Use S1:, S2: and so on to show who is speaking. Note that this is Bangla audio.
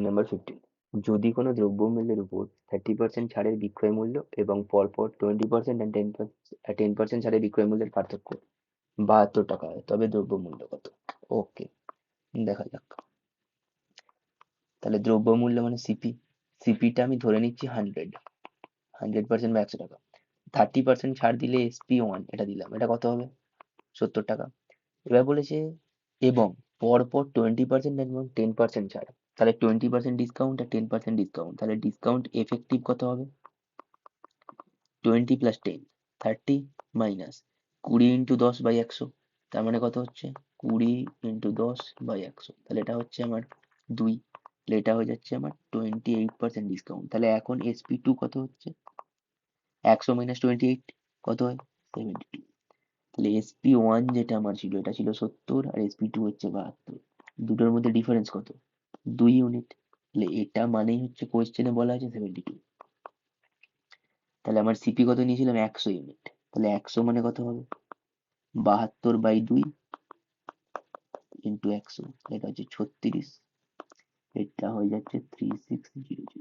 S1: নাম্বার 15, যদি কোনো দ্রব্যমূল্যের উপর 30% ছাড়ের বিক্রয় মূল্য এবং পরপর 20% and 10% ছাড়ের বিক্রয় মূল্যের পার্থক্য 72 টাকা হয়, তবে দ্রব্যমূল্য কত? ওকে, দেখা যাক। তাহলে দ্রব্যমূল্য মানে সিপি, সিপিটা আমি ধরে নিচ্ছি 100% বা 100 টাকা। 30% ছাড় দিলে SP1 এটা দিলাম, এটা কত হবে? 70 টাকা। এবার বলেছে এবং পরপর 20% এবং 10% ছাড়, তাহলে 20% ডিসকাউন্ট আর 10% ডিসকাউন্ট, তাহলে ডিসকাউন্ট এফেক্টিভ কত হবে? 20 + 10, 30 মাইনাস 20 × 10/100, তার মানে কত হচ্ছে? 20 × 10/100, তাহলে এটা হচ্ছে আমার 2, তাহলে এটা হয়ে যাচ্ছে আমার 28% ডিসকাউন্ট। তাহলে এখন SP2 কত হচ্ছে? 100 - 28 কত হয়? 72। তাহলে SP1 যেটা আমার ছিল এটা ছিল 70 আর SP2 হচ্ছে 72, দুটোর মধ্যে ডিফারেন্স কত? 2 ইউনিট। তাহলে এটা মানেই হচ্ছে কোয়েশ্চেনে বলা আছে 72। তাহলে আমার সিপি কত নিয়েছিলাম? 100 ইউনিট। তাহলে 100 মানে কত হবে? 72/2 × 100, এটা হচ্ছে 36, এটা হয়ে যাচ্ছে 3600।